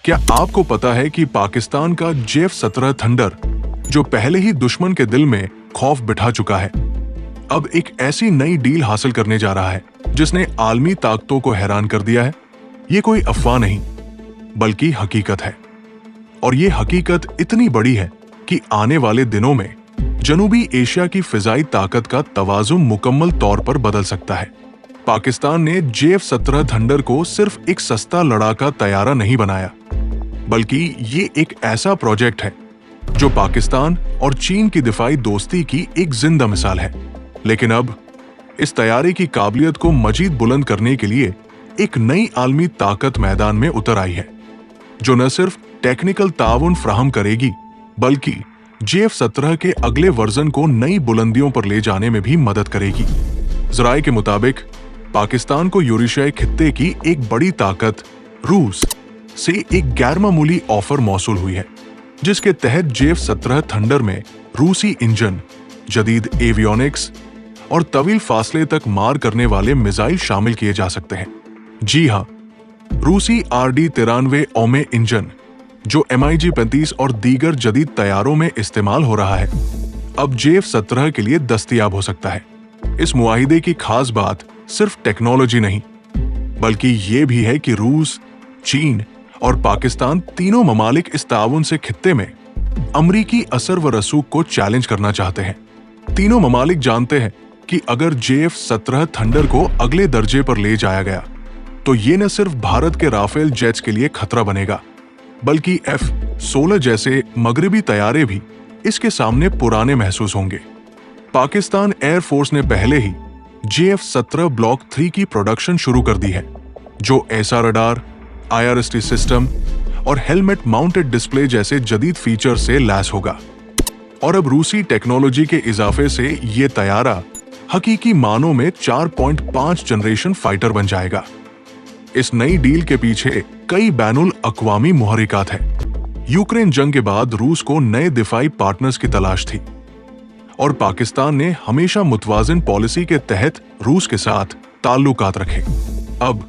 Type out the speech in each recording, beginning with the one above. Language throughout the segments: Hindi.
क्या आपको पता है कि पाकिस्तान का J-17 थंडर, जो पहले ही दुश्मन के दिल में खौफ बिठा चुका है, अब एक ऐसी नई डील हासिल करने जा रहा है जिसने आलमी ताकतों को हैरान कर दिया है। ये कोई अफवाह नहीं, बल्कि हकीकत है। और ये हकीकत इतनी बड़ी है कि आने वाले दिनों में जनूबी एशिया की फिजाई ताकत का तवाज़ुन मुकम्मल तौर पर बदल सकता है। पाकिस्तान ने J-17 थंडर को सिर्फ एक सस्ता लड़ाका तैयारा नहीं बनाया, बल्कि ये एक ऐसा प्रोजेक्ट है जो पाकिस्तान और चीन की दिफाई दोस्ती की एक जिंदा मिसाल है। लेकिन अब इस तैयारी की काबिलियत को मजीद बुलंद करने के लिए एक नई आलमी ताकत मैदान में उतर आई है, जो न सिर्फ टेक्निकल ताउन फ्राहम करेगी, बल्कि J-17 के अगले वर्जन को नई बुलंदियों पर ले जाने में भी मदद करेगी। ज़राए के मुताबिक पाकिस्तान को यूरेशियाई खित्ते की एक बड़ी ताकत रूस से एक गैरमामूली ऑफर मौसूल हुई है, जिसके तहत J-17 थंडर में रूसी इंजन, जदीद एवियोनिक्स और तवील फासले तक मार करने वाले मिसाइल शामिल किए जा सकते हैं। जी हां, रूसी RD-93 ओमे इंजन, जो MiG-35 और दीगर जदीद तैयारों में इस्तेमाल हो रहा है, अब J-17 के लिए दस्तयाब हो सकता है। इस मुआहिदे की खास बात सिर्फ टेक्नोलॉजी नहीं, बल्कि ये भी है कि रूस, चीन और पाकिस्तान तीनों ममालिक इस ताउन से खित्ते में अमरीकी असर व रसूख को चैलेंज करना चाहते हैं। तीनों ममालिक जानते हैं कि अगर J-17 थंडर को अगले दर्जे पर ले जाया गया, तो ये न सिर्फ भारत के राफेल जेट्स के लिए खतरा बनेगा, बल्कि F-16 जैसे मगरबी तैयारे भी इसके सामने पुराने महसूस होंगे। पाकिस्तान एयरफोर्स ने पहले ही JF-17 ब्लॉक 3 की प्रोडक्शन शुरू कर दी है, जो ऐसा रडार, IRST सिस्टम और हेलमेट माउंटेड डिस्प्ले जैसे जदीद फीचर से लैस होगा। और अब रूसी टेक्नोलॉजी के इजाफे से ये तैयारा हकीकी मानों में 4.5 जनरेशन फाइटर बन जाएगा। इस नई डील के पीछे कई बैनुल अक़वामी मुहर्रिकात हैं। यूक्रेन जंग के बाद रूस को नए दिफाई पार्टनर्स की तलाश थी, और पाकिस्तान ने हमेशा मुतवाज़िन पॉलिसी के तहत रूस के साथ ताल्लुकात रखे। अब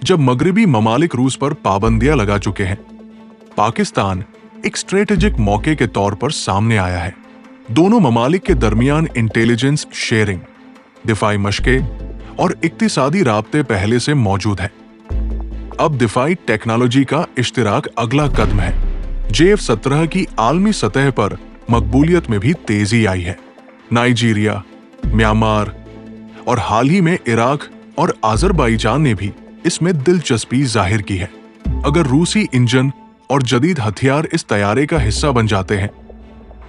जब मगरबी ममालिक रूस पर पाबंदियां लगा चुके हैं, पाकिस्तान एक स्ट्रेटेजिक मौके के तौर पर सामने आया है। दोनों ममालिक के दरमियान इंटेलिजेंस शेयरिंग, दिफाई मशकें और इक्तिसादी राब्ते पहले से मौजूद हैं। अब दिफाई टेक्नोलॉजी का इश्तिराक अगला कदम है। J-17 की आलमी सतह पर मकबूलियत में भी तेजी आई है। नाइजीरिया, म्यांमार और हाल ही में इराक और अजरबैजान ने भी इसमें दिलचस्पी जाहिर की है। अगर रूसी इंजन और जदीद हथियार इस तैयारे का हिस्सा बन जाते हैं,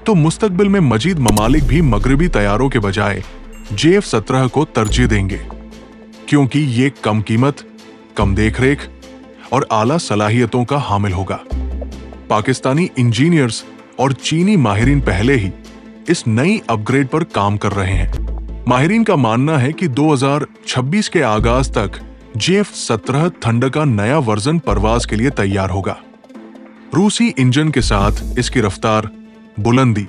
तो मुस्तकबिल में मजीद ममालिक भी मगरबी तैयारों के बजाय J-17 को तरजीह देंगे, क्योंकि ये कम कीमत, कम देखरेख और आला सलाहियतों का हामिल होगा। पाकिस्तानी इंजीनियर्स और चीनी माहिरीन पहले ही इस नई अपग्रेड पर काम कर रहे हैं। माहिरीन का मानना है कि 2026 के आगाज तक J-17 थंडर का नया वर्जन परवाज के लिए तैयार होगा। रूसी इंजन के साथ इसकी रफ्तार, बुलंदी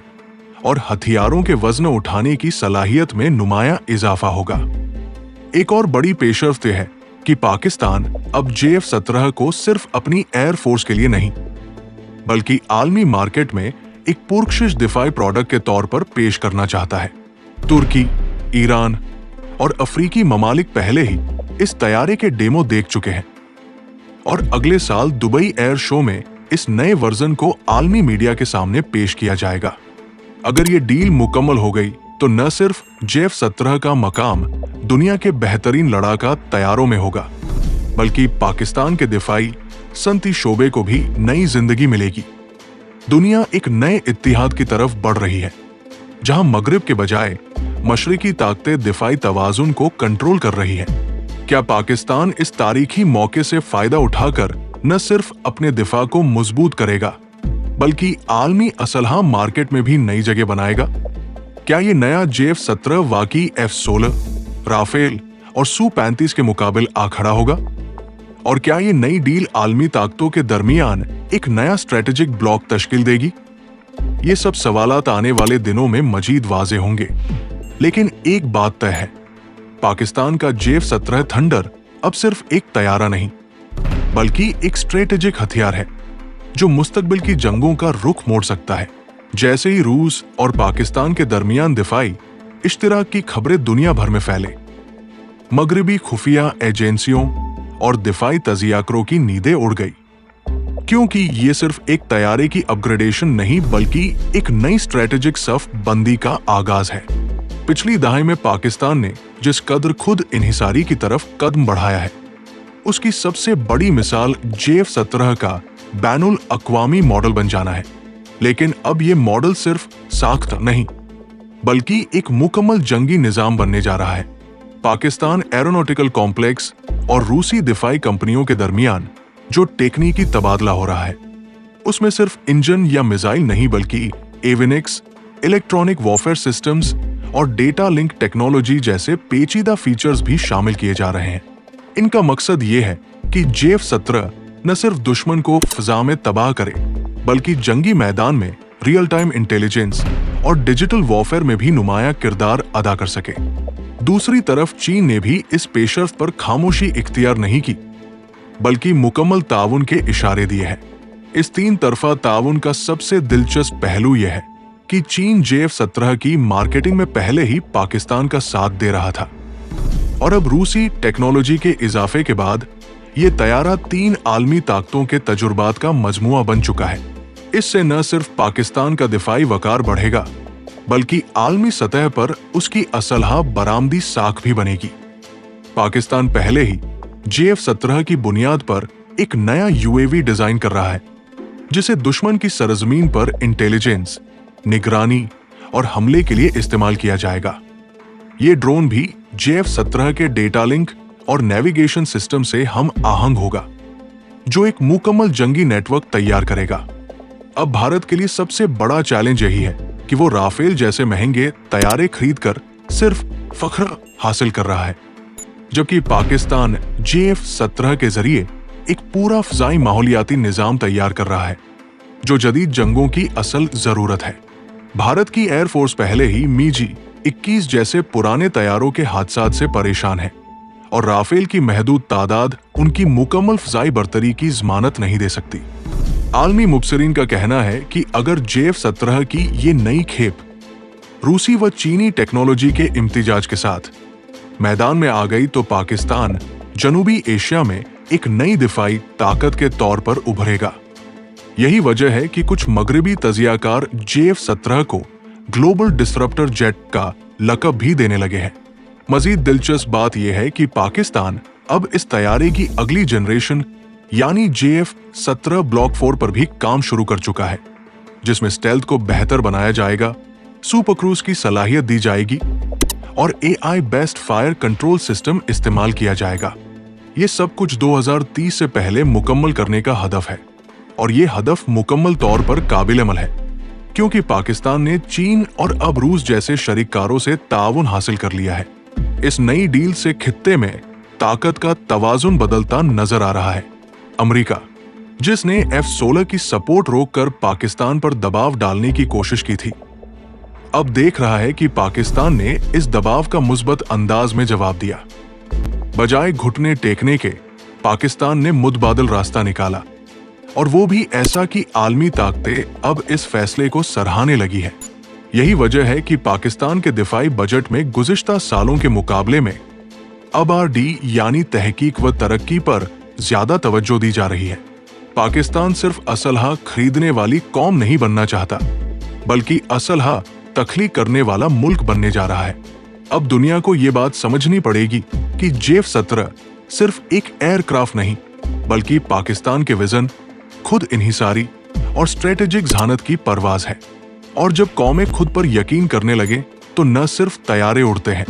और हथियारों के वजन उठाने की सलाहियत में नुमायां इजाफा होगा। एक और बड़ी पेशरफ्त है कि पाकिस्तान अब J-17 को सिर्फ अपनी एयरफोर्स के लिए नहीं, बल्कि आलमी मार्केट में एक पुरकशिश दिफाई प्रोडक्ट के तौर पर पेश करना चाहता है। तुर्की, ईरान और अफ्रीकी ममालिक पहले ही इस तैयारे के डेमो देख चुके हैं, और अगले साल दुबई एयर शो में इस नए वर्जन को आलमी मीडिया के सामने पेश किया जाएगा। अगर ये डील मुकम्मल हो गई, तो न सिर्फ J-17 का मकाम दुनिया के बेहतरीन लड़ाका तैयारों में होगा, बल्कि पाकिस्तान के दिफाई सनती शोबे को भी नई जिंदगी मिलेगी। दुनिया एक नए इत्तिहाद की तरफ बढ़ रही है, जहां मगरिब के बजाय मशरिकी ताकतें दिफाई तवाजुन को कंट्रोल कर रही है। क्या पाकिस्तान इस तारीखी मौके से फायदा उठाकर न सिर्फ अपने दिफा को मजबूत करेगा, बल्कि आलमी असलहा मार्केट में भी नई जगह बनाएगा? क्या ये नया J-17 वाकई F-16, राफेल और Su-35 के मुकाबिल आ खड़ा होगा? और क्या ये नई डील आलमी ताकतों के दरमियान एक नया स्ट्रेटेजिक ब्लॉक तश्कील देगी? ये सब सवालात आने वाले दिनों में मजीद वाजे होंगे, लेकिन एक बात तय है, पाकिस्तान का J-17 थंडर अब सिर्फ एक तैयारा नहीं, बल्कि एक स्ट्रेटेजिक हथियार है जो मुस्तकबिल की जंगों का रुख मोड़ सकता है। जैसे ही रूस और पाकिस्तान के दरमियान दिफाई इश्तिराक की खबरें दुनिया भर में फैले, मगरबी खुफिया एजेंसियों और दिफाई तजियाकरों की नींदें उड़ गई, क्योंकि ये सिर्फ एक तैयारे की अपग्रेडेशन नहीं बल्कि एक नई स्ट्रेटेजिक सफ बंदी का आगाज है। पिछली दहाई में पाकिस्तान ने जिस कदर खुद इन्हिसारी की तरफ कदम बढ़ाया है, उसकी सबसे बड़ी मिसाल JF-17 का बैनुल अक़वामी मॉडल बन जाना है। लेकिन अब ये मॉडल सिर्फ साख्त नहीं बल्कि एक मुकम्मल जंगी निजाम बनने जा रहा है। पाकिस्तान एरोनॉटिकल कॉम्प्लेक्स और रूसी दिफाई कंपनियों के दरमियान जो टेक्निकी तबादला हो रहा है, उसमें सिर्फ इंजन या मिसाइल नहीं बल्कि एविनिक्स, इलेक्ट्रॉनिक वॉरफेयर सिस्टम्स और डेटा लिंक टेक्नोलॉजी जैसे पेचीदा फीचर्स भी शामिल किए जा रहे हैं। इनका मकसद ये है कि JF-17 न सिर्फ दुश्मन को फिजा में तबाह करे बल्कि जंगी मैदान में रियल टाइम इंटेलिजेंस और डिजिटल वॉरफेयर में भी नुमाया किरदार अदा कर सके। दूसरी तरफ चीन ने भी इस पेशरफ पर खामोशी इख्तियार नहीं की बल्कि मुकम्मल ताउन के इशारे दिए हैं। इस 3 तरफा ताउन का सबसे दिलचस्प पहलू यह है कि चीन JF-17 की मार्केटिंग में पहले ही पाकिस्तान का साथ दे रहा था और अब रूसी टेक्नोलॉजी के इजाफे के बाद ये तैयारा 3 आलमी ताकतों के तजुर्बात का मजमुआ बन चुका है। इससे न सिर्फ पाकिस्तान का दिफाई वकार बढ़ेगा बल्कि आलमी सतह पर उसकी असलहा बरामदी साख भी बनेगी। पाकिस्तान पहले ही JF-17 की बुनियाद पर एक नया UAV डिजाइन कर रहा है जिसे दुश्मन की सरजमीन पर इंटेलिजेंस, निगरानी और हमले के लिए इस्तेमाल किया जाएगा। ये ड्रोन भी JF-17 के डेटा लिंक और नेविगेशन सिस्टम से हम आहंग होगा, जो एक मुकम्मल जंगी नेटवर्क तैयार करेगा। अब भारत के लिए सबसे बड़ा चैलेंज यही है कि वो राफेल जैसे महंगे तैयारे खरीदकर सिर्फ फख्र हासिल कर रहा है, जबकि पाकिस्तान JF-17 के जरिए एक पूरा फ़िज़ाई माहौलियाती निजाम तैयार कर रहा है, जो जदीद जंगों की असल जरूरत है। भारत की एयरफोर्स पहले ही MiG-21 जैसे पुराने तैयारों के हादसात से परेशान है और राफेल की महदूद तादाद उनकी मुकम्मल फ़िज़ाई बरतरी की ज़मानत नहीं दे सकती। आलमी मुबसरीन का कहना है कि अगर JF-17 की ये नई खेप रूसी व चीनी टेक्नोलॉजी के इम्तिजाज के साथ मैदान में आ गई तो पाकिस्तान जनूबी एशिया में एक नई दिफाई ताकत के तौर पर उभरेगा। यही वजह है कि कुछ मगरबी तजियाकार JF-17 को ग्लोबल डिसरप्टर जेट का लक़ब भी देने लगे हैं। मजीद दिलचस्प बात यह है कि पाकिस्तान अब इस तैयारे की अगली जनरेशन यानी JF-17 ब्लॉक 4 पर भी काम शुरू कर चुका है, जिसमें स्टेल्थ को बेहतर बनाया जाएगा, सुपर क्रूज की सलाहियत दी जाएगी और AI based fire control system इस्तेमाल किया जाएगा। ये सब कुछ 2030 से पहले मुकम्मल करने का हदफ है और ये हदफ मुकम्मल तौर पर काबिल अमल है, क्योंकि पाकिस्तान ने चीन और अब रूस जैसे शरीकारों से ताउन हासिल कर लिया है। इस नई डील से खित्ते में ताकत का तवाजुन बदलता नजर आ रहा है। अमेरिका, जिसने F-16 की सपोर्ट रोककर पाकिस्तान पर दबाव डालने की कोशिश की थी, अब देख रहा है कि पाकिस्तान ने इस दबाव का मुस्बत अंदाज में जवाब दिया। बजाय घुटने टेकने के पाकिस्तान ने मुतबादिल रास्ता निकाला और वो भी ऐसा कि आलमी ताकतें अब इस फैसले को सराहने लगी है। यही वजह है कि पाकिस्तान के दिफाई बजट में गुज़िश्ता सालों के मुकाबले में अब R&D यानी तहकीक व तरक्की पर ज्यादा तवज्जो दी जा रही है। पाकिस्तान सिर्फ असलहा खरीदने वाली कौम नहीं बनना चाहता, बल्कि असलहा तख्लीक करने वाला मुल्क बनने जा रहा है। अब दुनिया को ये बात समझनी पड़ेगी कि JF-17 सिर्फ एक एयरक्राफ्ट नहीं बल्कि पाकिस्तान के विजन, खुद इन्हिसारी और स्ट्रेटेजिक ज़हानत की परवाज है। और जब कौमें खुद पर यकीन करने लगे तो न सिर्फ तैयारे उड़ते हैं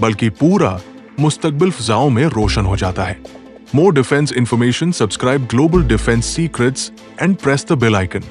बल्कि पूरा मुस्तकबिल फ़िज़ाओं में रोशन हो जाता है। More defense information, subscribe Global Defense Secrets and press the bell icon.